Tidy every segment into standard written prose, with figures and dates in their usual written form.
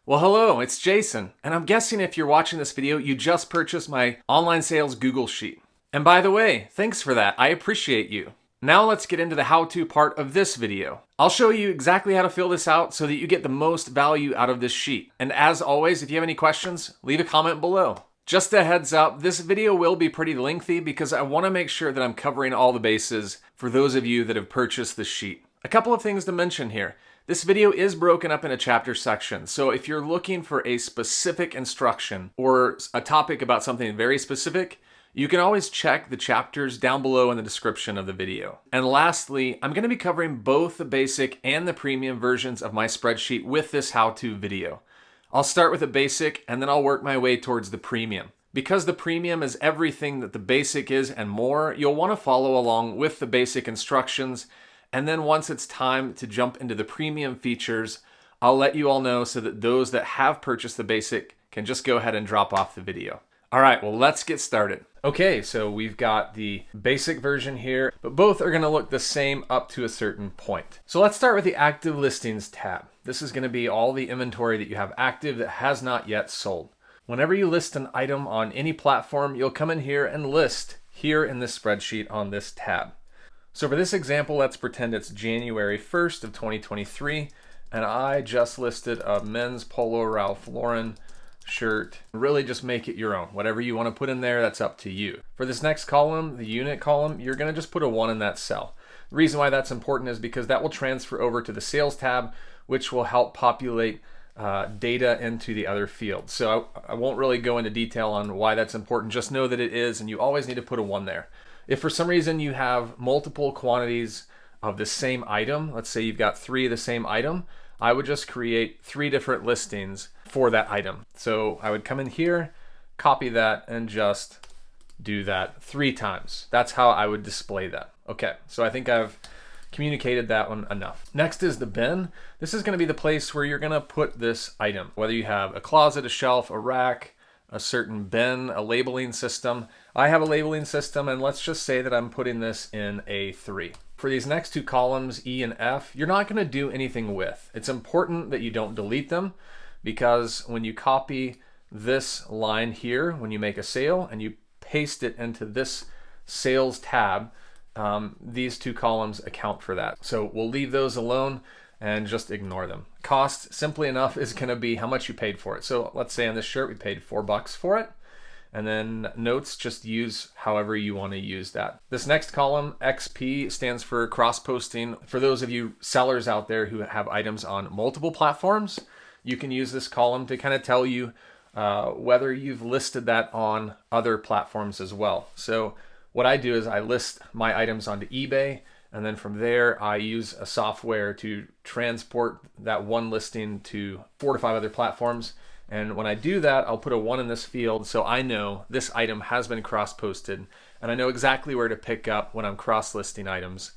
Well, hello, it's Jason, and I'm guessing if you're watching this video, you just purchased my online sales Google Sheet. And by the way, thanks for that, I appreciate you. Now let's get into the how-to part of this video. I'll show you exactly how to fill this out so that you get the most value out of this sheet. And as always, if you have any questions, leave a comment below. Just a heads up, this video will be pretty lengthy because I want to make sure that I'm covering all the bases for those of you that have purchased this sheet. A couple of things to mention here. This video is broken up into chapter sections, so if you're looking for a specific instruction or a topic about something very specific, you can always check the chapters down below in the description of the video. And lastly, I'm going to be covering both the basic and the premium versions of my spreadsheet with this how-to video. I'll start with the basic and then I'll work my way towards the premium. Because the premium is everything that the basic is and more, you'll want to follow along with the basic instructions. And then once it's time to jump into the premium features, I'll let you all know so that those that have purchased the basic can just go ahead and drop off the video. All right, well, let's get started. Okay, so we've got the basic version here, but both are gonna look the same up to a certain point. So let's start with the active listings tab. This is gonna be all the inventory that you have active that has not yet sold. Whenever you list an item on any platform, you'll come in here and list here in this spreadsheet on this tab. So for this example, let's pretend it's January 1st of 2023, and I just listed a men's Polo Ralph Lauren shirt. Really just make it your own. Whatever you want to put in there, that's up to you. For this next column, the unit column, you're going to just put a 1 in that cell. The reason why that's important is because that will transfer over to the sales tab, which will help populate data into the other fields. So I won't really go into detail on why that's important. Just know that it is, and you always need to put a 1 there. If for some reason you have multiple quantities of the same item, let's say you've got 3 of the same item, I would just create 3 different listings for that item. So I would come in here, copy that, and just do that 3 times. That's how I would display that. Okay, so I think I've communicated that one enough. Next is the bin. This is gonna be the place where you're gonna put this item, whether you have a closet, a shelf, a rack, a certain bin, a labeling system. I have a labeling system, and let's just say that I'm putting this in a 3. For these next 2 columns, E and F, you're not gonna do anything with. It's important that you don't delete them, because when you copy this line here, when you make a sale and you paste it into this sales tab, these 2 columns account for that. So we'll leave those alone and just ignore them. Cost, simply enough, is gonna be how much you paid for it. So let's say on this shirt, we paid $4 for it. And then notes, just use however you wanna use that. This next column, XP, stands for cross-posting. For those of you sellers out there who have items on multiple platforms, you can use this column to kind of tell you whether you've listed that on other platforms as well. So what I do is I list my items onto eBay, and then from there, I use a software to transport that one listing to 4 to 5 other platforms. And when I do that, I'll put a 1 in this field so I know this item has been cross-posted, and I know exactly where to pick up when I'm cross-listing items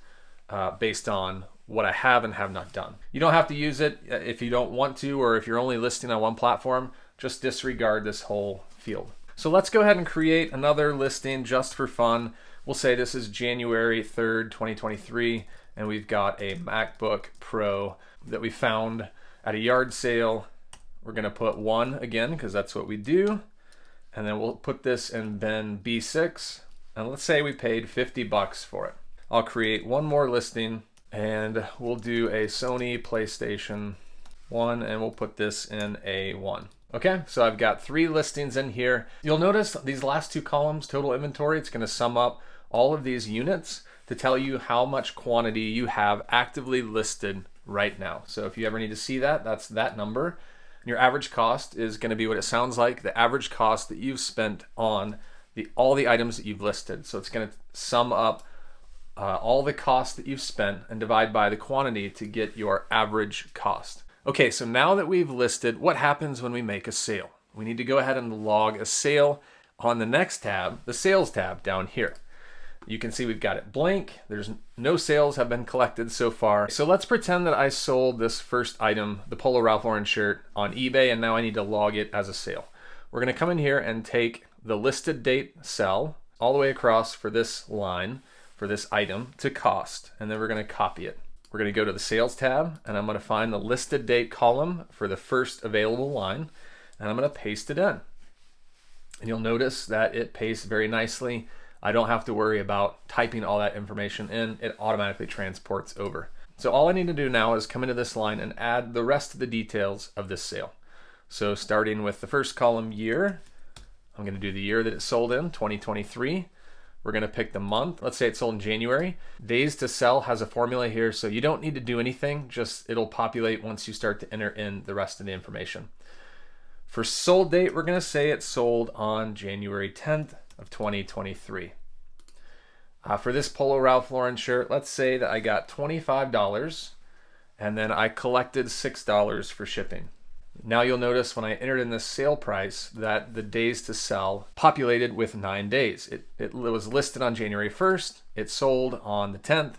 based on what I have and have not done. You don't have to use it if you don't want to, or if you're only listing on one platform, just disregard this whole field. So let's go ahead and create another listing just for fun. We'll say this is January 3rd, 2023, and we've got a MacBook Pro that we found at a yard sale. We're gonna put 1 again, because that's what we do. And then we'll put this in bin B6, and let's say we paid $50 for it. I'll create one more listing, and we'll do a Sony PlayStation 1, and we'll put this in A1. Okay, so I've got 3 listings in here. You'll notice these last 2 columns, total inventory, it's gonna sum up all of these units to tell you how much quantity you have actively listed right now. So if you ever need to see that, that's that number. And your average cost is gonna be what it sounds like, the average cost that you've spent on all the items that you've listed. So it's gonna sum up all the costs that you've spent and divide by the quantity to get your average cost. Okay, so now that we've listed, what happens when we make a sale? We need to go ahead and log a sale on the next tab, the sales tab down here. You can see we've got it blank. There's no sales have been collected so far. So let's pretend that I sold this first item, the Polo Ralph Lauren shirt, on eBay, and now I need to log it as a sale. We're gonna come in here and take the listed date cell all the way across for this line, for this item, to cost, and then we're gonna copy it. We're going to go to the sales tab, and I'm going to find the listed date column for the first available line, and I'm going to paste it in. And you'll notice that it pastes very nicely. I don't have to worry about typing all that information in. It automatically transports over. So all I need to do now is come into this line and add the rest of the details of this sale. So starting with the first column, year, I'm going to do the year that it sold in, 2023. We're going to pick the month. Let's say it sold in January. Days to sell has a formula here, so you don't need to do anything. Just it'll populate once you start to enter in the rest of the information. For sold date, we're going to say it sold on January 10th of 2023. For this Polo Ralph Lauren shirt, let's say that I got $25 and then I collected $6 for shipping. Now you'll notice when I entered in this sale price that the days to sell populated with 9 days. It was listed on January 1st. It sold on the 10th.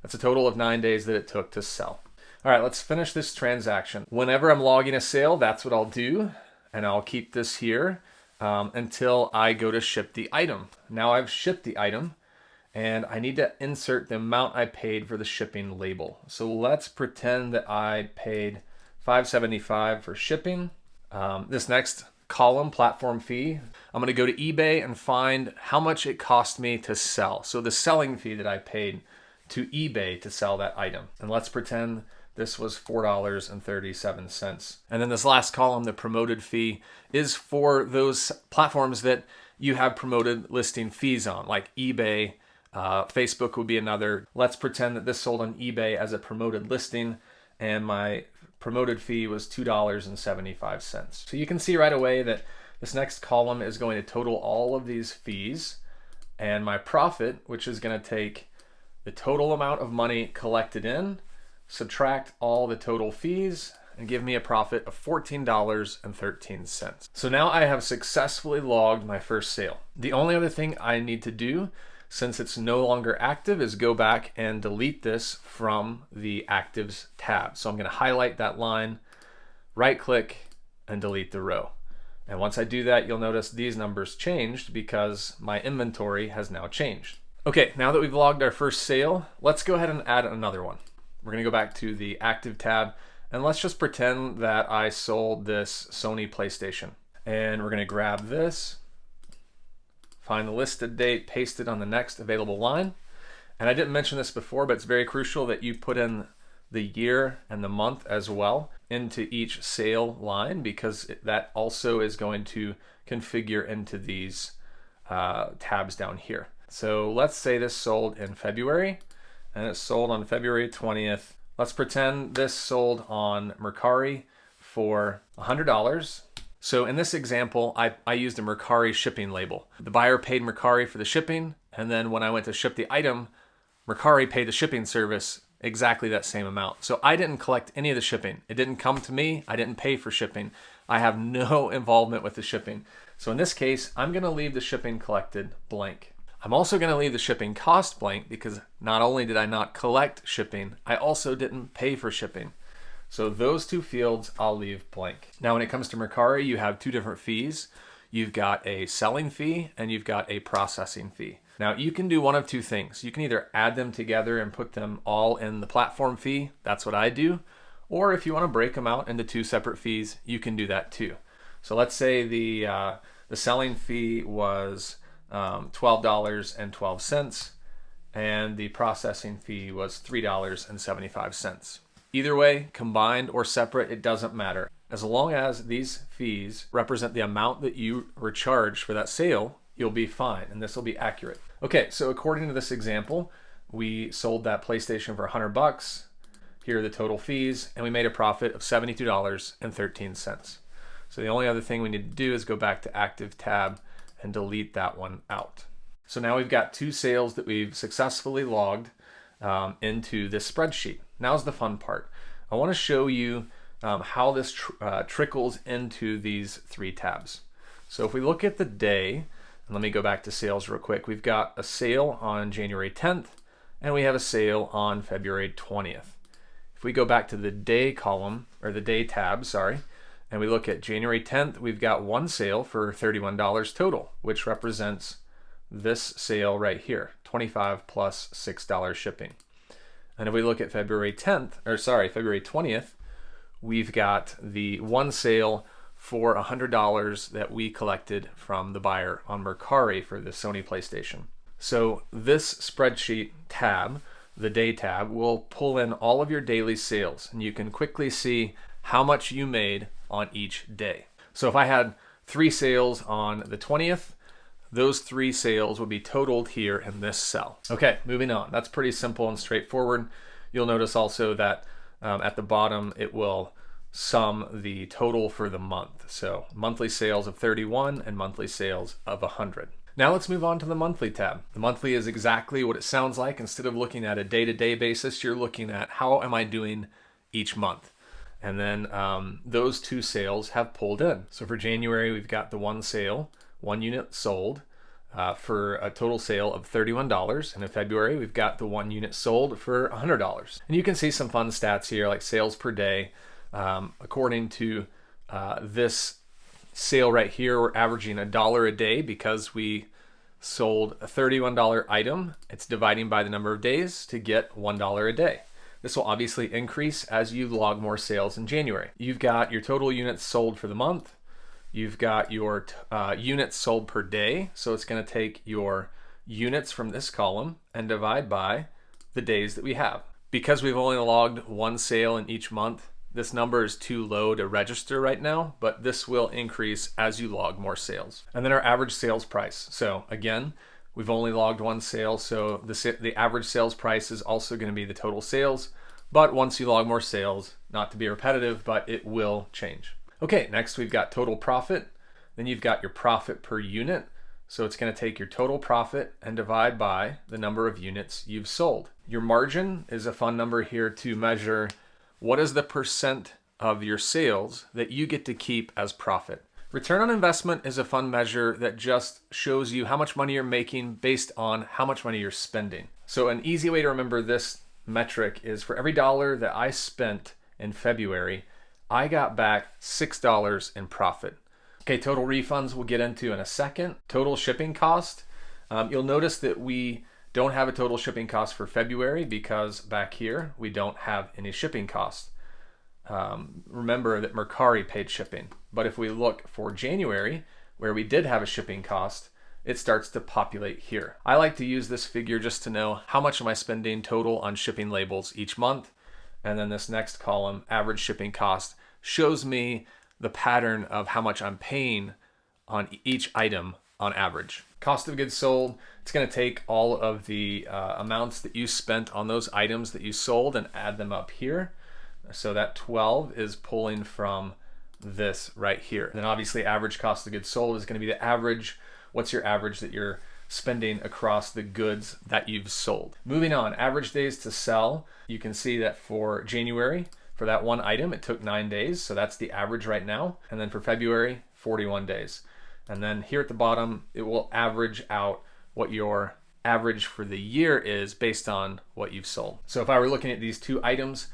That's a total of 9 days that it took to sell. All right, let's finish this transaction. Whenever I'm logging a sale, that's what I'll do. And I'll keep this here until I go to ship the item. Now I've shipped the item and I need to insert the amount I paid for the shipping label. So let's pretend that I paid $5.75 for shipping. This next column, platform fee, I'm going to go to eBay and find how much it cost me to sell. So the selling fee that I paid to eBay to sell that item. And let's pretend this was $4.37. And then this last column, the promoted fee, is for those platforms that you have promoted listing fees on, like eBay. Facebook would be another. Let's pretend that this sold on eBay as a promoted listing and my promoted fee was $2.75. So you can see right away that this next column is going to total all of these fees, and my profit, which is going to take the total amount of money collected in, subtract all the total fees, and give me a profit of $14.13. So now I have successfully logged my first sale. The only other thing I need to do, since it's no longer active, is go back and delete this from the Actives tab. So I'm going to highlight that line, right click, and delete the row. And once I do that, you'll notice these numbers changed because my inventory has now changed. Okay, now that we've logged our first sale, let's go ahead and add another one. We're going to go back to the Active tab, and let's just pretend that I sold this Sony PlayStation. And we're going to grab this, find the listed date, paste it on the next available line. And I didn't mention this before, but it's very crucial that you put in the year and the month as well into each sale line, because that also is going to configure into these tabs down here. So let's say this sold in February, and it sold on February 20th. Let's pretend this sold on Mercari for $100. So in this example, I used a Mercari shipping label. The buyer paid Mercari for the shipping, and then when I went to ship the item, Mercari paid the shipping service exactly that same amount. So I didn't collect any of the shipping. It didn't come to me. I didn't pay for shipping. I have no involvement with the shipping. So in this case, I'm going to leave the shipping collected blank. I'm also going to leave the shipping cost blank because not only did I not collect shipping, I also didn't pay for shipping. So those two fields I'll leave blank. Now when it comes to Mercari, you have two different fees. You've got a selling fee and you've got a processing fee. Now you can do one of two things. You can either add them together and put them all in the platform fee. That's what I do. Or if you want to break them out into two separate fees, you can do that too. So let's say the selling fee was $12.12 and the processing fee was $3.75. Either way, combined or separate, it doesn't matter. As long as these fees represent the amount that you were charged for that sale, you'll be fine, and this will be accurate. Okay, so according to this example, we sold that PlayStation for $100. Here are the total fees, and we made a profit of $72.13. So the only other thing we need to do is go back to Active tab and delete that one out. So now we've got two sales that we've successfully logged into this spreadsheet. Now's the fun part. I want to show you how this trickles into these three tabs. So if we look at the day, and let me go back to sales real quick. We've got a sale on January 10th, and we have a sale on February 20th. If we go back to the day column, or the day tab, sorry, and we look at January 10th, we've got one sale for $31 total, which represents this sale right here, $25 plus $6 shipping. And if we look at February 20th, we've got the one sale for $100 that we collected from the buyer on Mercari for the Sony PlayStation. So this spreadsheet tab, the day tab, will pull in all of your daily sales, and you can quickly see how much you made on each day. So if I had 3 sales on the 20th, those 3 sales would be totaled here in this cell. Okay, moving on. That's pretty simple and straightforward. You'll notice also that at the bottom, it will sum the total for the month. So monthly sales of 31 and monthly sales of 100. Now let's move on to the monthly tab. The monthly is exactly what it sounds like. Instead of looking at a day-to-day basis, you're looking at how am I doing each month. And then those 2 sales have pulled in. So for January, we've got the 1 sale, 1 unit sold for a total sale of $31. And in February, we've got the 1 unit sold for $100. And you can see some fun stats here like sales per day. According to this sale right here, we're averaging $1 a day because we sold a $31 item. It's dividing by the number of days to get $1 a day. This will obviously increase as you log more sales in January. You've got your total units sold for the month. You've got your units sold per day. So it's going to take your units from this column and divide by the days that we have. Because we've only logged 1 sale in each month, this number is too low to register right now, but this will increase as you log more sales. And then our average sales price. So again, we've only logged 1 sale, so the average sales price is also going to be the total sales. But once you log more sales, not to be repetitive, but it will change. Okay, next we've got total profit. Then you've got your profit per unit. So it's going to take your total profit and divide by the number of units you've sold. Your margin is a fun number here to measure what is the percent of your sales that you get to keep as profit. Return on investment is a fun measure that just shows you how much money you're making based on how much money you're spending. So an easy way to remember this metric is for every $1 that I spent in February, I got back $6 in profit. Okay, total refunds we'll get into in a second. Total shipping cost. You'll notice that we don't have a total shipping cost for February because back here we don't have any shipping cost. Remember that Mercari paid shipping. But if we look for January, where we did have a shipping cost, it starts to populate here. I like to use this figure just to know how much am I spending total on shipping labels each month. And then this next column, average shipping cost, shows me the pattern of how much I'm paying on each item on average. Cost of goods sold, it's going to take all of the amounts that you spent on those items that you sold and add them up here. So that 12 is pulling from this right here. And then obviously average cost of goods sold is going to be the average. What's your average that you're spending across the goods that you've sold? Moving on, average days to sell. You can see that for January, for that 1 item, it took 9 days. So that's the average right now. And then for February, 41 days. And then here at the bottom, it will average out what your average for the year is based on what you've sold. So if I were looking at these 2 items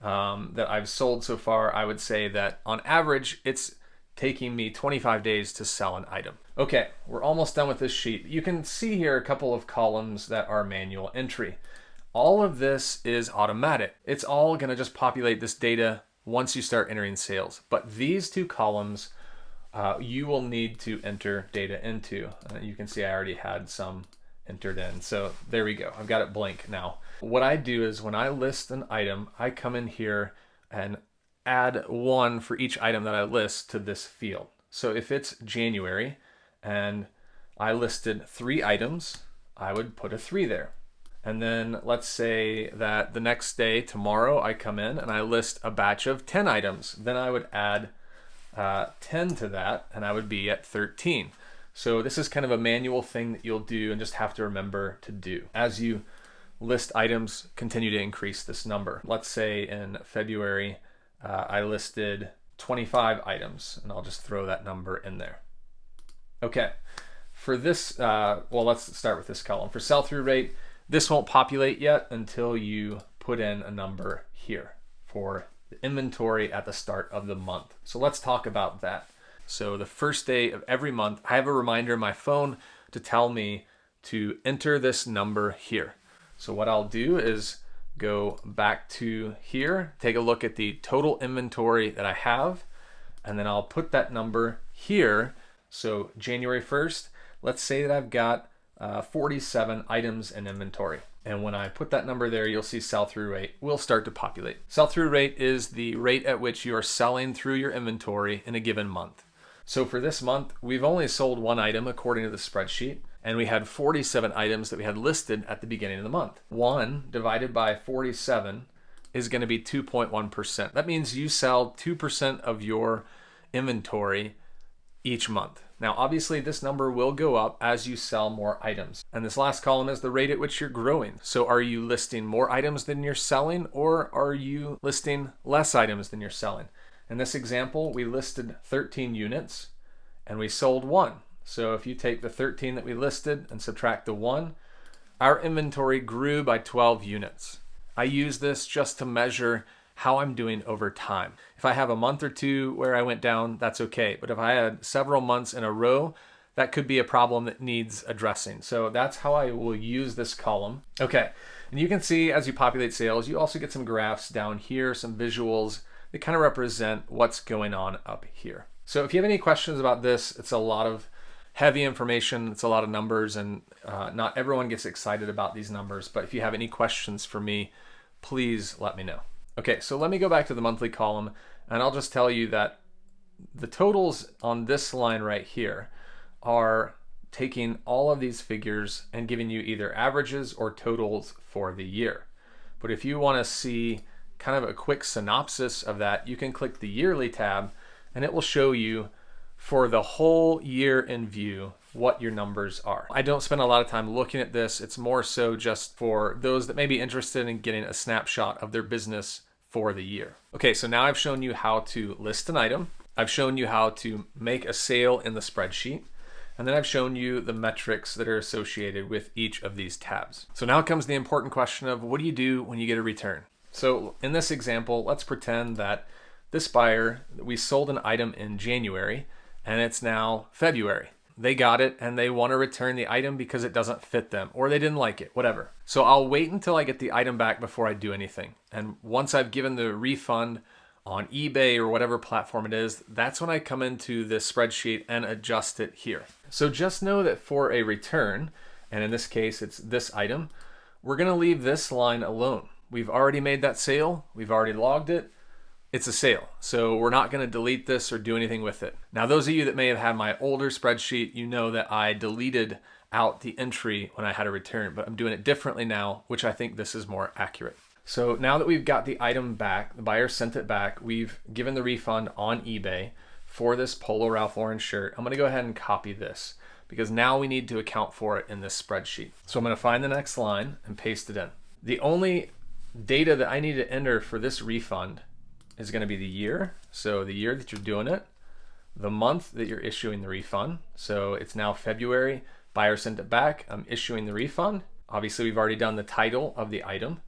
that I've sold so far, I would say that on average, it's taking me 25 days to sell an item. Okay, we're almost done with this sheet. You can see here a couple of columns that are manual entry. All of this is automatic. It's all gonna just populate this data once you start entering sales. But these 2 columns, you will need to enter data into. You can see I already had some entered in. So there we go. I've got it blank now. What I do is when I list an item, I come in here and add 1 for each item that I list to this field. So if it's January and I listed 3 items, I would put a 3 there. And then let's say that the next day, tomorrow, I come in and I list a batch of 10 items. Then I would add 10 to that and I would be at 13. So this is kind of a manual thing that you'll do and just have to remember to do. As you list items, continue to increase this number. Let's say in February, I listed 25 items and I'll just throw that number in there. Okay, for this, well, let's start with this column. For sell-through rate, this won't populate yet until you put in a number here for the inventory at the start of the month. So let's talk about that. So the first day of every month, I have a reminder on my phone to tell me to enter this number here. So what I'll do is go back to here, take a look at the total inventory that I have, and then I'll put that number here. So January 1st, let's say that I've got 47 items in inventory. And when I put that number there, you'll see sell-through rate will start to populate. Sell-through rate is the rate at which you are selling through your inventory in a given month. So for this month, we've only sold one item according to the spreadsheet, and we had 47 items that we had listed at the beginning of the month. 1 divided by 47 is going to be 2.1%. That means you sell 2% of your inventory each month. Now, obviously, this number will go up as you sell more items. And this last column is the rate at which you're growing. So are you listing more items than you're selling, or are you listing less items than you're selling? In this example, we listed 13 units and we sold 1. So if you take the 13 that we listed and subtract the 1, our inventory grew by 12 units. I use this just to measure how I'm doing over time. If I have a month or two where I went down, that's okay. But if I had several months in a row, that could be a problem that needs addressing. So that's how I will use this column. Okay, and you can see as you populate sales, you also get some graphs down here, some visuals that kind of represent what's going on up here. So if you have any questions about this, it's a lot of heavy information, it's a lot of numbers, and not everyone gets excited about these numbers. But if you have any questions for me, please let me know. Okay, so let me go back to the monthly column, and I'll just tell you that the totals on this line right here are taking all of these figures and giving you either averages or totals for the year. But if you want to see kind of a quick synopsis of that, you can click the yearly tab, and it will show you for the whole year in view what your numbers are. I don't spend a lot of time looking at this. It's more so just for those that may be interested in getting a snapshot of their business for the year. Okay, so now I've shown you how to list an item. I've shown you how to make a sale in the spreadsheet. And then I've shown you the metrics that are associated with each of these tabs. So now comes the important question of what do you do when you get a return? So in this example, let's pretend that this buyer, we sold an item in January and it's now February. They got it and they want to return the item because it doesn't fit them or they didn't like it, whatever. So I'll wait until I get the item back before I do anything. And once I've given the refund on eBay or whatever platform it is, that's when I come into this spreadsheet and adjust it here. So just know that for a return, and in this case it's this item, we're going to leave this line alone. We've already made that sale, we've already logged it, it's a sale. So we're not going to delete this or do anything with it. Now, those of you that may have had my older spreadsheet, you know that I deleted out the entry when I had a return, but I'm doing it differently now, which I think this is more accurate. So now that we've got the item back, the buyer sent it back, we've given the refund on eBay for this Polo Ralph Lauren shirt. I'm going to go ahead and copy this because now we need to account for it in this spreadsheet. So I'm going to find the next line and paste it in. The only data that I need to enter for this refund is going to be the year. So the year that you're doing it, the month that you're issuing the refund. So it's now February, buyer sent it back, I'm issuing the refund. Obviously we've already done the title of the item.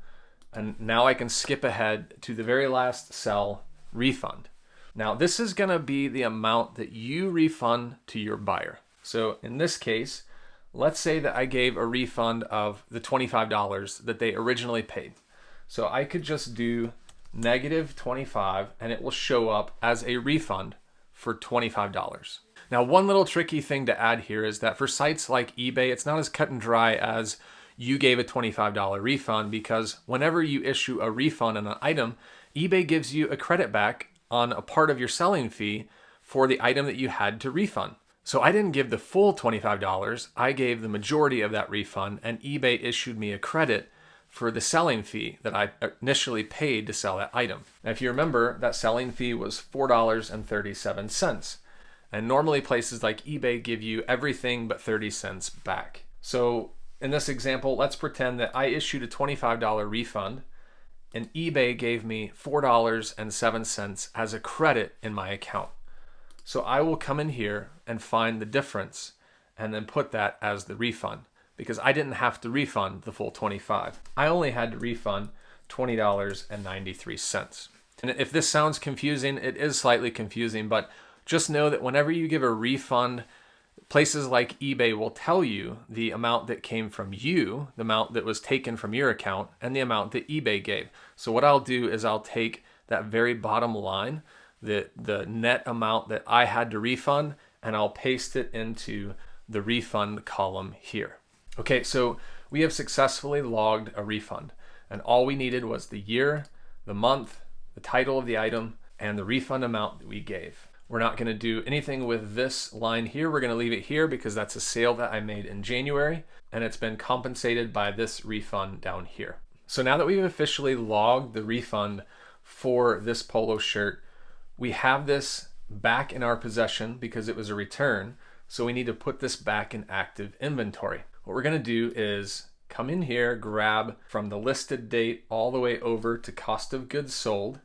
And now I can skip ahead to the very last cell, refund. Now this is going to be the amount that you refund to your buyer. So in this case, let's say that I gave a refund of the $25 that they originally paid. So I could just do -25 and it will show up as a refund for $25. Now, one little tricky thing to add here is that for sites like eBay, it's not as cut and dry as you gave a $25 refund, because whenever you issue a refund on an item, eBay gives you a credit back on a part of your selling fee for the item that you had to refund. So I didn't give the full $25, I gave the majority of that refund, and eBay issued me a credit for the selling fee that I initially paid to sell that item. Now, if you remember, that selling fee was $4.37. And normally places like eBay give you everything but 30 cents back. So in this example, let's pretend that I issued a $25 refund and eBay gave me $4.07 as a credit in my account. So I will come in here and find the difference and then put that as the refund, because I didn't have to refund the full $25. I only had to refund $20.93. And if this sounds confusing, it is slightly confusing, but just know that whenever you give a refund, Places like eBay will tell you the amount that came from you, the amount that was taken from your account, and the amount that eBay gave. So what I'll do is I'll take that very bottom line, the net amount that I had to refund, and I'll paste it into the refund column here. Okay, so we have successfully logged a refund, and all we needed was the year, the month, the title of the item, and the refund amount that we gave. We're not going to do anything with this line here. We're going to leave it here because that's a sale that I made in January, and it's been compensated by this refund down here. So now that we've officially logged the refund for this polo shirt, we have this back in our possession because it was a return. So we need to put this back in active inventory. What we're going to do is come in here, grab from the listed date all the way over to cost of goods sold.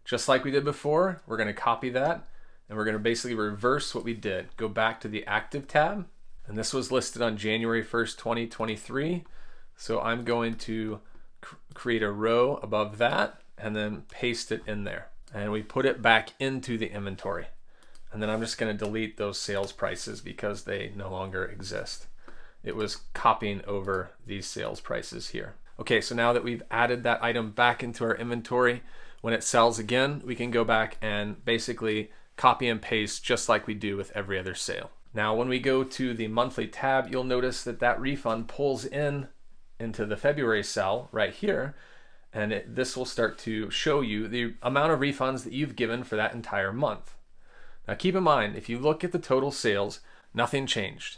Just like we did before, we're going to copy that. And we're going to basically reverse what we did. Go back to the active tab. And this was listed on January 1st, 2023. So I'm going to create a row above that and then paste it in there. And we put it back into the inventory. And then I'm just going to delete those sales prices because they no longer exist. It was copying over these sales prices here. Okay, so now that we've added that item back into our inventory, when it sells again, we can go back and basically copy and paste just like we do with every other sale. Now, when we go to the monthly tab, you'll notice that that refund pulls into the February cell right here, and this will start to show you the amount of refunds that you've given for that entire month. Now, keep in mind, if you look at the total sales, nothing changed.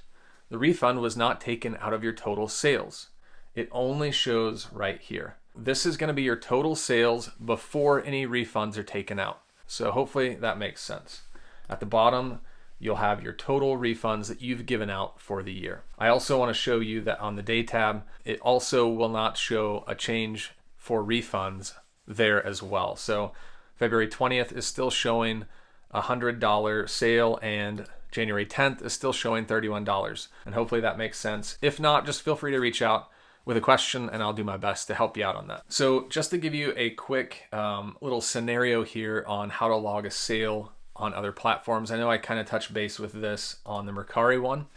The refund was not taken out of your total sales. It only shows right here. This is going to be your total sales before any refunds are taken out. So hopefully that makes sense. At the bottom, you'll have your total refunds that you've given out for the year. I also want to show you that on the day tab, it also will not show a change for refunds there as well. So February 20th is still showing a $100 sale, and January 10th is still showing $31. And hopefully that makes sense. If not, just feel free to reach out with a question and I'll do my best to help you out on that. So just to give you a quick little scenario here on how to log a sale on other platforms. I know I kind of touched base with this on the Mercari one.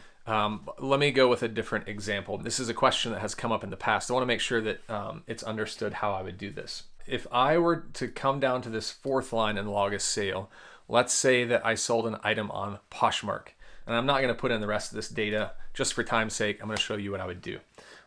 Let me go with a different example. This is a question that has come up in the past. I want to make sure that it's understood how I would do this. If I were to come down to this fourth line and log a sale, let's say that I sold an item on Poshmark. And I'm not going to put in the rest of this data just for time's sake. I'm going to show you what I would do.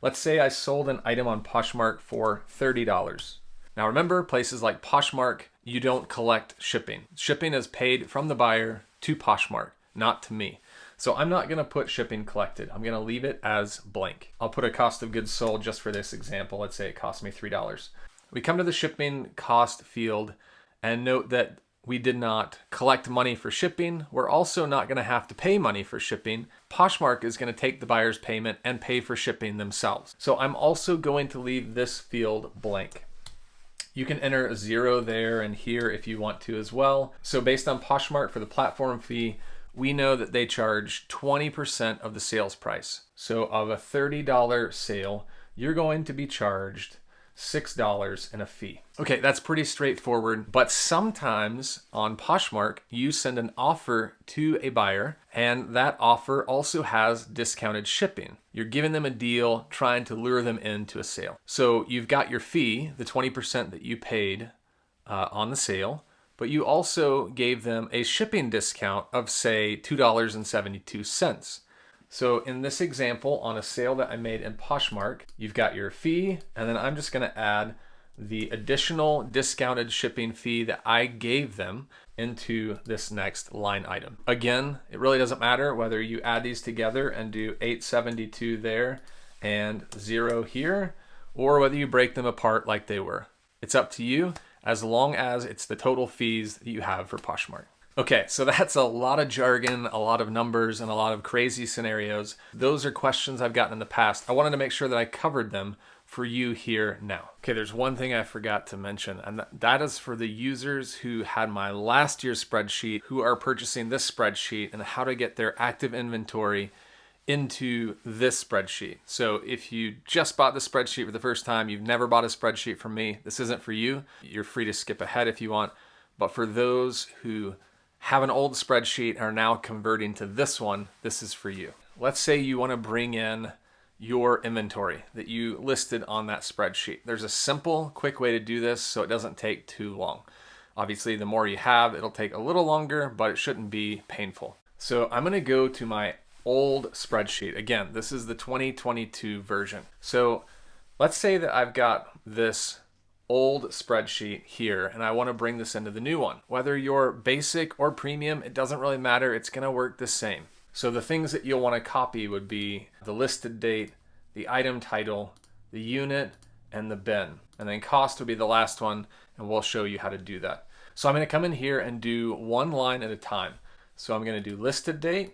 Let's say I sold an item on Poshmark for $30. Now remember, places like Poshmark, you don't collect shipping. Shipping is paid from the buyer to Poshmark, not to me. So I'm not going to put shipping collected. I'm going to leave it as blank. I'll put a cost of goods sold just for this example. Let's say it cost me $3. We come to the shipping cost field and note that we did not collect money for shipping. We're also not going to have to pay money for shipping. Poshmark is going to take the buyer's payment and pay for shipping themselves. So I'm also going to leave this field blank. You can enter a 0 there and here if you want to as well. So based on Poshmark for the platform fee, we know that they charge 20% of the sales price. So of a $30 sale, you're going to be charged $6 in a fee. Okay, that's pretty straightforward, but sometimes on Poshmark, you send an offer to a buyer, and that offer also has discounted shipping. You're giving them a deal, trying to lure them into a sale. So you've got your fee, the 20% that you paid on the sale, but you also gave them a shipping discount of, say, $2.72. So in this example, on a sale that I made in Poshmark, you've got your fee, and then I'm just going to add the additional discounted shipping fee that I gave them into this next line item. Again, it really doesn't matter whether you add these together and do $8.72 there and 0 here, or whether you break them apart like they were. It's up to you, as long as it's the total fees that you have for Poshmark. Okay, so that's a lot of jargon, a lot of numbers, and a lot of crazy scenarios. Those are questions I've gotten in the past. I wanted to make sure that I covered them for you here now. Okay, there's one thing I forgot to mention, and that is for the users who had my last year's spreadsheet, who are purchasing this spreadsheet, and how to get their active inventory into this spreadsheet. So if you just bought the spreadsheet for the first time, you've never bought a spreadsheet from me, this isn't for you. You're free to skip ahead if you want. But for those who have an old spreadsheet and are now converting to this one, this is for you. Let's say you want to bring in your inventory that you listed on that spreadsheet. There's a simple, quick way to do this so it doesn't take too long. Obviously, the more you have, it'll take a little longer, but it shouldn't be painful. So I'm going to go to my old spreadsheet. Again, this is the 2022 version. So let's say that I've got this old spreadsheet here and I want to bring this into the new one. Whether you're basic or premium, it doesn't really matter. It's going to work the same. So the things that you'll want to copy would be the listed date, the item title, the unit, and the bin. And then cost would be the last one, and we'll show you how to do that. So I'm going to come in here and do one line at a time. So I'm going to do listed date.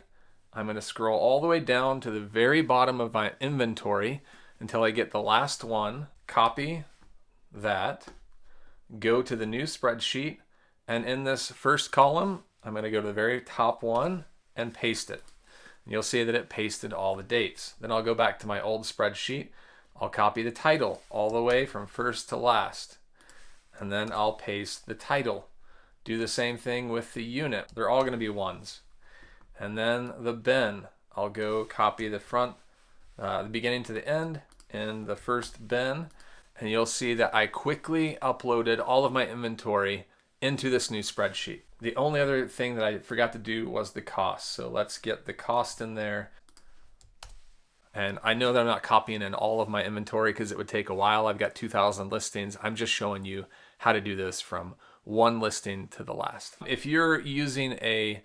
I'm going to scroll all the way down to the very bottom of my inventory until I get the last one, copy that, go to the new spreadsheet, and in this first column, I'm going to go to the very top one and paste it. You'll see that it pasted all the dates. Then I'll go back to my old spreadsheet. I'll copy the title all the way from first to last. And then I'll paste the title. Do the same thing with the unit. They're all going to be ones. And then the bin. I'll go copy the front, the beginning to the end in the first bin. And you'll see that I quickly uploaded all of my inventory into this new spreadsheet. The only other thing that I forgot to do was the cost. So let's get the cost in there. And I know that I'm not copying in all of my inventory because it would take a while. I've got 2,000 listings. I'm just showing you how to do this from one listing to the last. If you're using a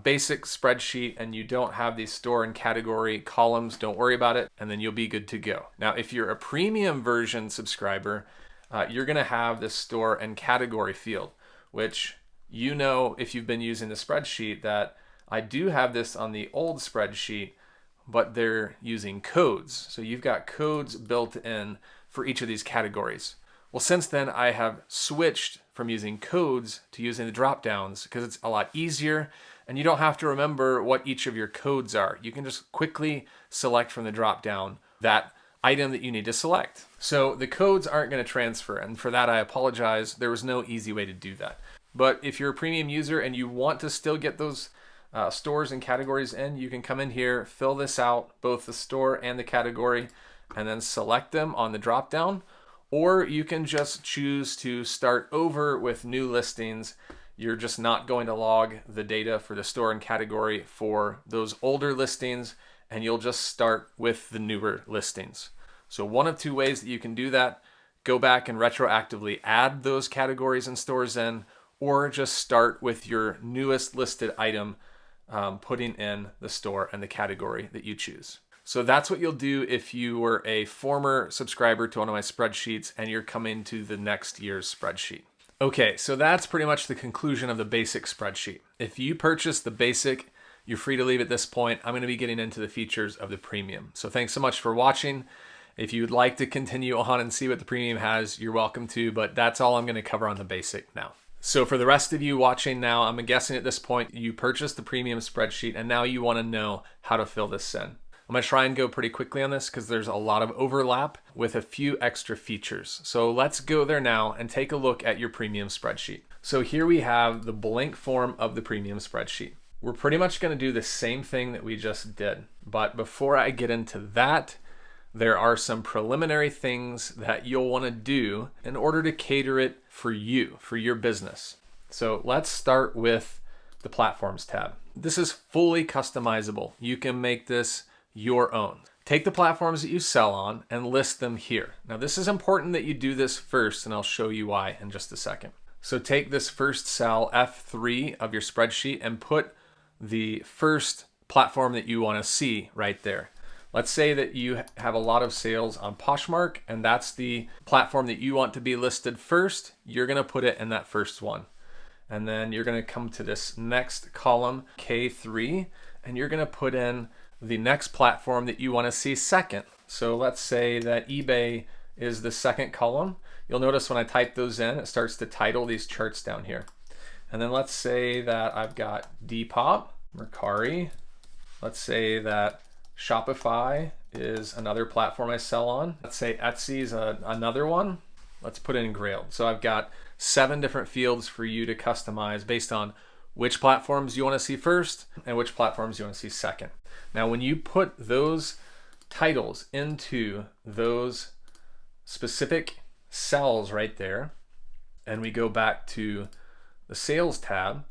basic spreadsheet and you don't have these store and category columns, don't worry about it, and then you'll be good to go. Now, if you're a premium version subscriber, you're gonna have this store and category field, which you know if you've been using the spreadsheet that I do have this on the old spreadsheet, but they're using codes. So you've got codes built in for each of these categories. Well, since then I have switched from using codes to using the drop downs because it's a lot easier and you don't have to remember what each of your codes are. You can just quickly select from the drop down that item that you need to select. So the codes aren't going to transfer, and for that I apologize. There was no easy way to do that. But if you're a premium user and you want to still get those stores and categories in, you can come in here, fill this out, both the store and the category, and then select them on the drop down. Or you can just choose to start over with new listings. You're just not going to log the data for the store and category for those older listings, and you'll just start with the newer listings. So one of two ways that you can do that: go back and retroactively add those categories and stores in, or just start with your newest listed item, putting in the store and the category that you choose. So that's what you'll do if you were a former subscriber to one of my spreadsheets and you're coming to the next year's spreadsheet. Okay, so that's pretty much the conclusion of the basic spreadsheet. If you purchase the basic, you're free to leave at this point. I'm going to be getting into the features of the premium. So thanks so much for watching. If you'd like to continue on and see what the premium has, you're welcome to, but that's all I'm going to cover on the basic now. So for the rest of you watching now, I'm guessing at this point you purchased the premium spreadsheet and now you want to know how to fill this in. I'm going to try and go pretty quickly on this because there's a lot of overlap with a few extra features. So let's go there now and take a look at your premium spreadsheet. So here we have the blank form of the premium spreadsheet. We're pretty much going to do the same thing that we just did. But before I get into that, there are some preliminary things that you'll want to do in order to cater it for you, for your business. So let's start with the platforms tab. This is fully customizable. You can make this your own. Take the platforms that you sell on and list them here. Now this is important that you do this first, and I'll show you why in just a second. So take this first cell, F3 of your spreadsheet, and put the first platform that you want to see right there. Let's say that you have a lot of sales on Poshmark and that's the platform that you want to be listed first. You're going to put it in that first one. And then you're going to come to this next column, K3, and you're going to put in the next platform that you want to see second. So let's say that eBay is the second column. You'll notice when I type those in, it starts to title these charts down here. And then let's say that I've got Depop, Mercari. Let's say that Shopify is another platform I sell on. Let's say Etsy is another one. Let's put in Grailed. So I've got 7 different fields for you to customize based on which platforms you want to see first and which platforms you want to see second. Now, when you put those titles into those specific cells right there, and we go back to the sales tab,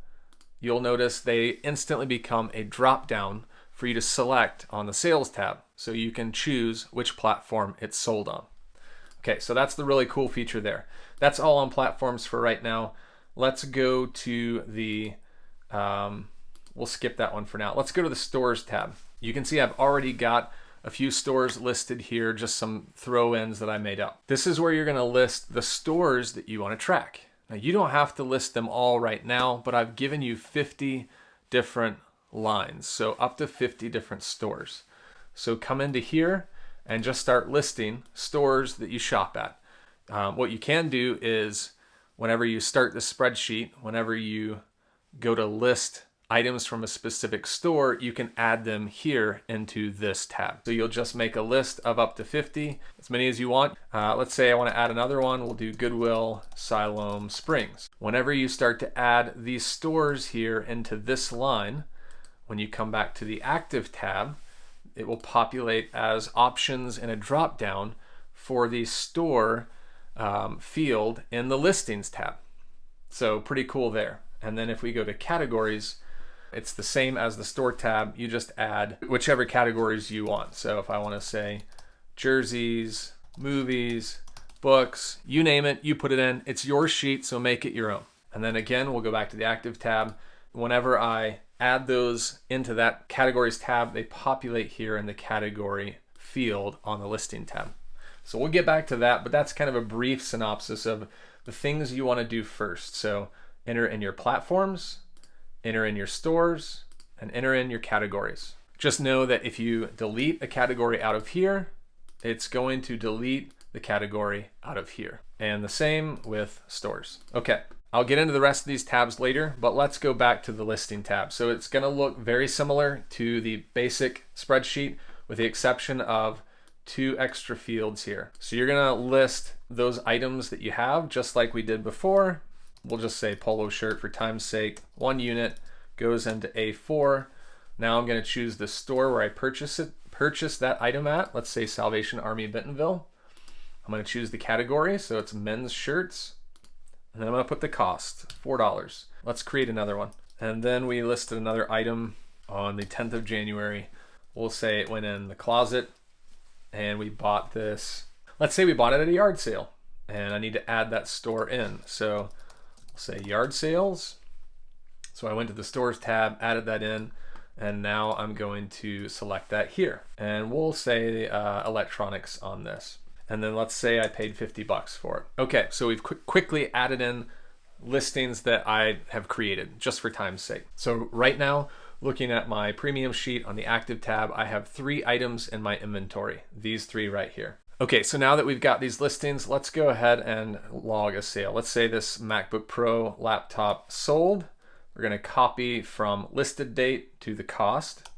you'll notice they instantly become a drop down for you to select on the sales tab, so you can choose which platform it's sold on. Okay, so that's the really cool feature there. That's all on platforms for right now. Let's go to the, we'll skip that one for now. Let's go to the stores tab. You can see I've already got a few stores listed here, just some throw-ins that I made up. This is where you're gonna list the stores that you wanna track. Now, you don't have to list them all right now, but I've given you 50 different lines, so up to 50 different stores. So come into here and just start listing stores that you shop at. What you can do is whenever you start the spreadsheet, whenever you go to list items from a specific store, you can add them here into this tab. So you'll just make a list of up to 50, as many as you want. Let's say I want to add another one. We'll do Goodwill, Siloam, Springs. Whenever you start to add these stores here into this line, when you come back to the active tab, it will populate as options in a drop down for the store field in the listings tab. So pretty cool there. And then if we go to categories, it's the same as the store tab. You just add whichever categories you want. So if I want to say jerseys, movies, books, you name it, you put it in. It's your sheet, so make it your own. And then again, we'll go back to the active tab. Whenever I add those into that categories tab, they populate here in the category field on the listing tab. So we'll get back to that, but that's kind of a brief synopsis of the things you want to do first. So enter in your platforms, enter in your stores, and enter in your categories. Just know that if you delete a category out of here, it's going to delete the category out of here. And the same with stores. Okay, I'll get into the rest of these tabs later, but let's go back to the listing tab. So it's gonna look very similar to the basic spreadsheet with the exception of 2 extra fields here. So you're gonna list those items that you have just like we did before. We'll just say polo shirt for time's sake. 1 unit goes into A4. Now I'm going to choose the store where I purchase that item at. Let's say Salvation Army Bentonville. I'm going to choose the category, so it's men's shirts. And then I'm going to put the cost, $4. Let's create another one. And then we listed another item on the 10th of January. We'll say it went in the closet and we bought this. Let's say we bought it at a yard sale and I need to add that store in. So say yard sales. So I went to the stores tab, added that in, and now I'm going to select that here. And we'll say electronics on this. And then let's say I paid 50 bucks for it. Okay, so we've quickly added in listings that I have created just for time's sake. So right now, looking at my premium sheet on the active tab, I have 3 items in my inventory. These 3 right here. Okay, so now that we've got these listings, let's go ahead and log a sale. Let's say this MacBook Pro laptop sold. We're gonna copy from listed date to the cost.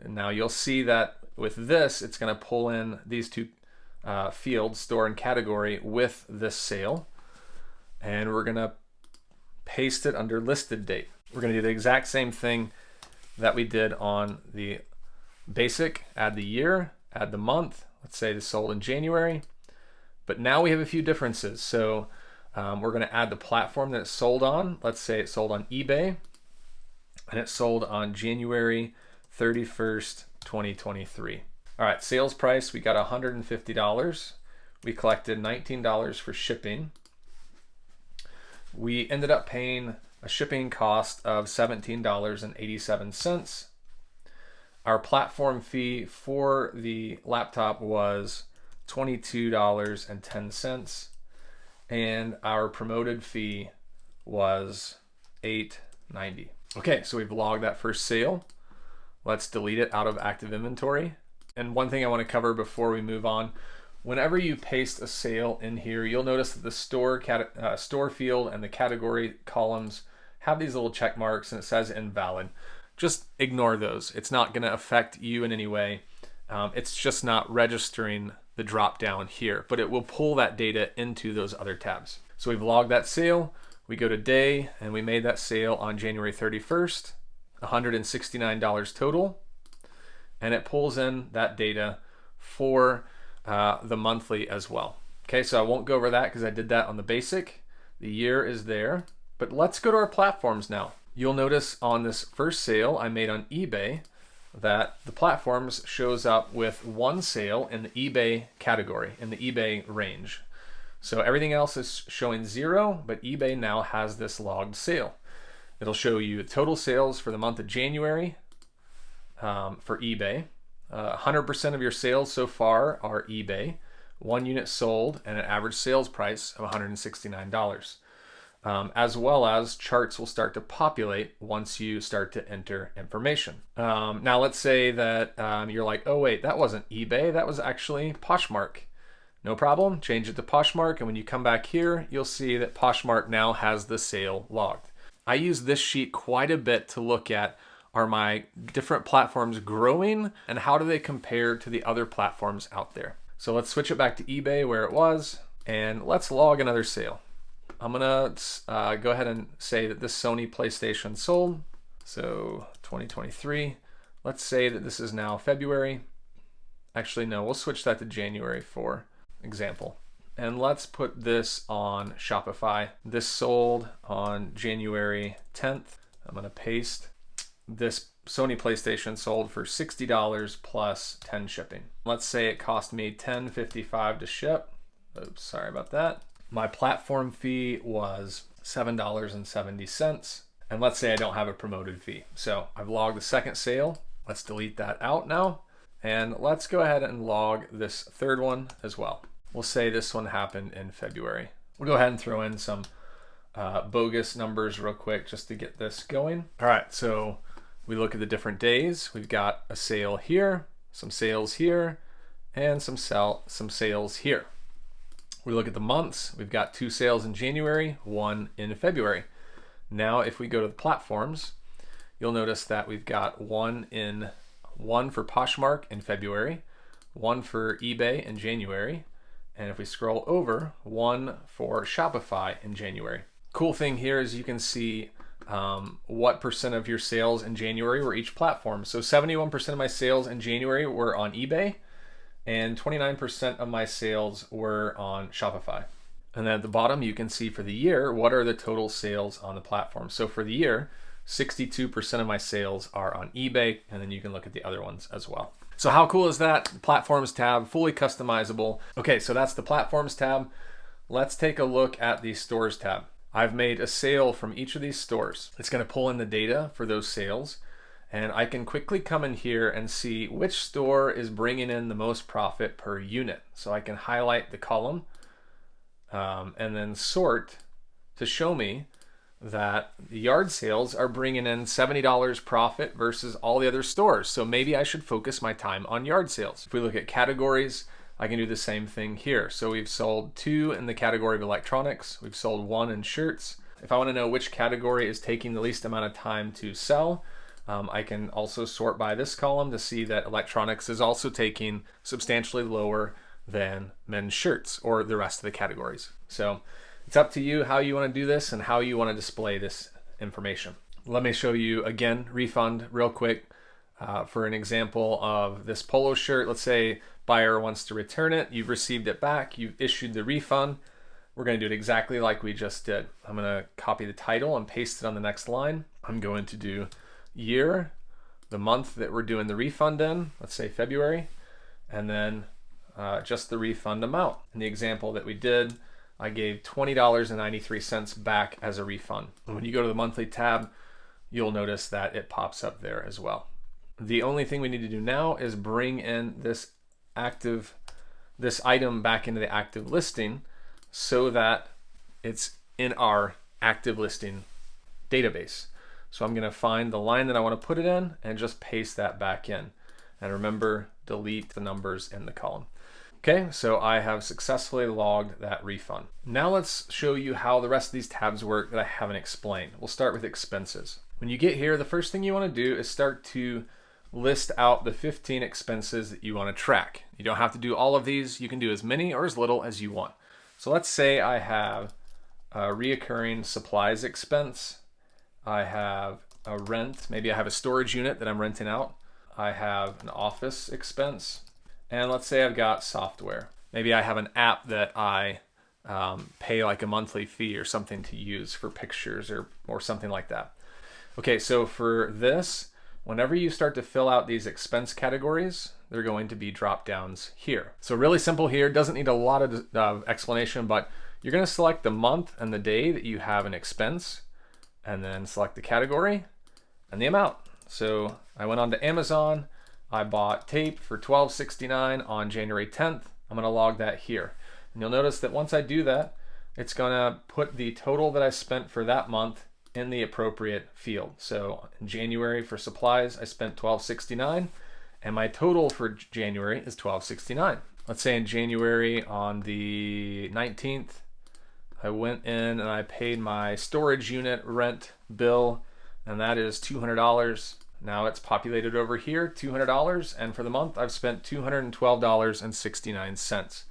And now you'll see that with this, it's gonna pull in these 2 fields, store and category, with this sale. And we're gonna paste it under listed date. We're gonna do the exact same thing that we did on the basic, add the year, add the month. Let's say this sold in January, but now we have a few differences. So we're going to add the platform that it sold on. Let's say it sold on eBay and it sold on January 31st, 2023. All right, sales price, we got $150. We collected $19 for shipping. We ended up paying a shipping cost of $17.87. Our platform fee for the laptop was $22.10, and our promoted fee was $8.90. Okay, so we've logged that first sale. Let's delete it out of active inventory. And one thing I want to cover before we move on, whenever you paste a sale in here, you'll notice that the store field and the category columns have these little check marks and it says invalid. Just ignore those. It's not going to affect you in any way. It's just not registering the drop down here, but it will pull that data into those other tabs. So we've logged that sale. We go to day, and we made that sale on January 31st, $169 total, and it pulls in that data for the monthly as well. Okay, so I won't go over that because I did that on the basic. The year is there, but let's go to our platforms now. You'll notice on this first sale I made on eBay that the platforms shows up with one sale in the eBay category, in the eBay range. So everything else is showing 0, but eBay now has this logged sale. It'll show you total sales for the month of January for eBay. 100% of your sales so far are eBay. 1 unit sold and an average sales price of $169. As well as charts will start to populate once you start to enter information. Now let's say that you're like, oh wait, that wasn't eBay, that was actually Poshmark. No problem, change it to Poshmark, and when you come back here, you'll see that Poshmark now has the sale logged. I use this sheet quite a bit to look at, are my different platforms growing and how do they compare to the other platforms out there? So let's switch it back to eBay where it was, and let's log another sale. I'm gonna go ahead and say that this Sony PlayStation sold, so 2023. Let's say that this is now February. Actually, no, we'll switch that to January for example. And let's put this on Shopify. This sold on January 10th. I'm gonna paste. This Sony PlayStation sold for $60 plus 10 shipping. Let's say it cost me $10.55 to ship. Oops, sorry about that. My platform fee was $7.70. And let's say I don't have a promoted fee. So I've logged the second sale. Let's delete that out now. And let's go ahead and log this third one as well. We'll say this one happened in February. We'll go ahead and throw in some bogus numbers real quick just to get this going. All right, so we look at the different days. We've got a sale here, some sales here, and some sales here. We look at the months. We've got 2 sales in January, 1 in February. Now, if we go to the platforms, you'll notice that we've got one for Poshmark in February, 1 for eBay in January, and if we scroll over, 1 for Shopify in January. Cool thing here is you can see what percent of your sales in January were each platform. So 71% of my sales in January were on eBay, and 29% of my sales were on Shopify. And then at the bottom, you can see for the year, what are the total sales on the platform. So for the year, 62% of my sales are on eBay, and then you can look at the other ones as well. So how cool is that? The Platforms tab, fully customizable. Okay, so that's the Platforms tab. Let's take a look at the Stores tab. I've made a sale from each of these stores. It's gonna pull in the data for those sales, and I can quickly come in here and see which store is bringing in the most profit per unit. So I can highlight the column and then sort to show me that the yard sales are bringing in $70 profit versus all the other stores. So maybe I should focus my time on yard sales. If we look at categories, I can do the same thing here. So we've sold 2 in the category of electronics. We've sold 1 in shirts. If I want to know which category is taking the least amount of time to sell, I can also sort by this column to see that electronics is also taking substantially lower than men's shirts or the rest of the categories. So it's up to you how you want to do this and how you want to display this information. Let me show you again, refund real quick. For an example of this polo shirt, let's say buyer wants to return it. You've received it back. You've issued the refund. We're going to do it exactly like we just did. I'm going to copy the title and paste it on the next line. I'm going to do year, the month that we're doing the refund in, let's say February, and then just the refund amount. In the example that we did, I gave $20.93 back as a refund. And when you go to the monthly tab, you'll notice that it pops up there as well. The only thing we need to do now is bring in this item back into the active listing so that it's in our active listing database. So I'm going to find the line that I want to put it in and just paste that back in. And remember, delete the numbers in the column. Okay, so I have successfully logged that refund. Now let's show you how the rest of these tabs work that I haven't explained. We'll start with expenses. When you get here, the first thing you want to do is start to list out the 15 expenses that you want to track. You don't have to do all of these. You can do as many or as little as you want. So let's say I have reoccurring supplies expense. I have a rent. Maybe I have a storage unit that I'm renting out. I have an office expense. And let's say I've got software. Maybe I have an app that I pay like a monthly fee or something to use for pictures or something like that. Okay, so for this, whenever you start to fill out these expense categories, they're going to be drop downs here. So really simple here, doesn't need a lot of explanation, but you're gonna select the month and the day that you have an expense, and then select the category and the amount. So I went on to Amazon, I bought tape for $12.69 on January 10th. I'm gonna log that here. And you'll notice that once I do that, it's gonna put the total that I spent for that month in the appropriate field. So in January for supplies, I spent $12.69, and my total for January is $12.69. Let's say in January on the 19th, I went in and I paid my storage unit rent bill, and that is $200. Now it's populated over here, $200, and for the month I've spent $212.69.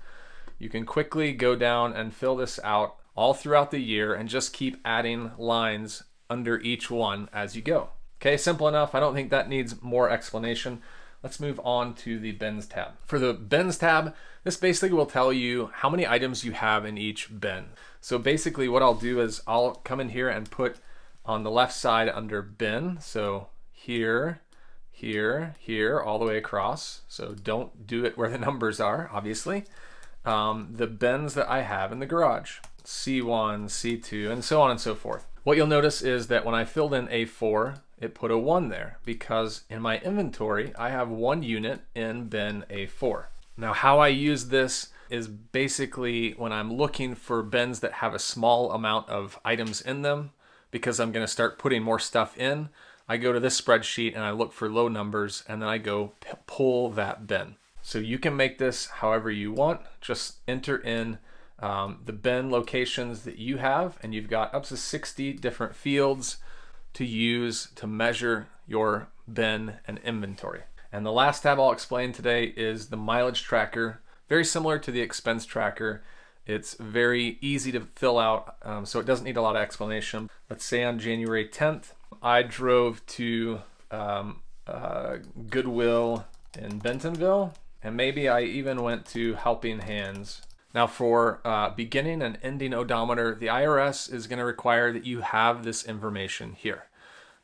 You can quickly go down and fill this out all throughout the year and just keep adding lines under each one as you go. Okay, simple enough. I don't think that needs more explanation. Let's move on to the bins tab. For the bins tab, this basically will tell you how many items you have in each bin. So basically what I'll do is I'll come in here and put on the left side under bin. So here, here, here, all the way across. So don't do it where the numbers are, obviously. The bins that I have in the garage, C1, C2, and so on and so forth. What you'll notice is that when I filled in A4, it put a 1 there because in my inventory, I have 1 unit in bin A4. Now, how I use this is basically when I'm looking for bins that have a small amount of items in them, because I'm going to start putting more stuff in, I go to this spreadsheet and I look for low numbers, and then I go pull that bin. So you can make this however you want. Just enter in the bin locations that you have, and you've got up to 60 different fields to use to measure your bin and inventory. And the last tab I'll explain today is the mileage tracker. Very similar to the expense tracker. It's very easy to fill out, so it doesn't need a lot of explanation. Let's say on January 10th, I drove to Goodwill in Bentonville, and maybe I even went to Helping Hands. Now for beginning and ending odometer, the IRS is going to require that you have this information here.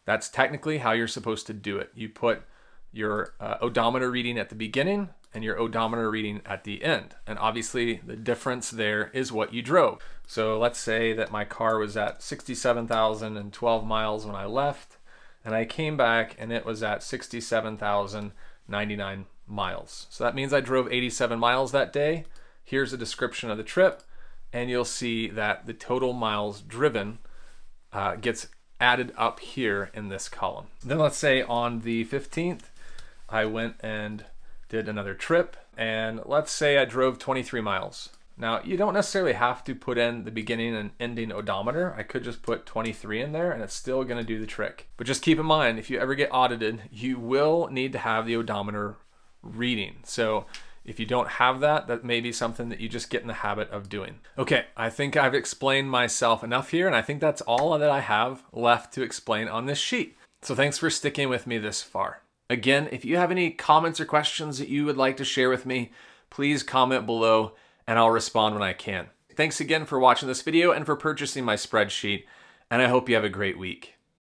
That's technically how you're supposed to do it. You put your odometer reading at the beginning and your odometer reading at the end. And obviously the difference there is what you drove. So let's say that my car was at 67,012 miles when I left, and I came back and it was at 67,099 miles. So that means I drove 87 miles that day. Here's a description of the trip, and you'll see that the total miles driven gets added up here in this column. Then let's say on the 15th, I went and did another trip, and let's say I drove 23 miles. Now, you don't necessarily have to put in the beginning and ending odometer. I could just put 23 in there, and it's still gonna do the trick. But just keep in mind, if you ever get audited, you will need to have the odometer reading. So if you don't have that, that may be something that you just get in the habit of doing. Okay, I think I've explained myself enough here, and I think that's all that I have left to explain on this sheet. So thanks for sticking with me this far. Again, if you have any comments or questions that you would like to share with me, please comment below and I'll respond when I can. Thanks again for watching this video and for purchasing my spreadsheet, and I hope you have a great week.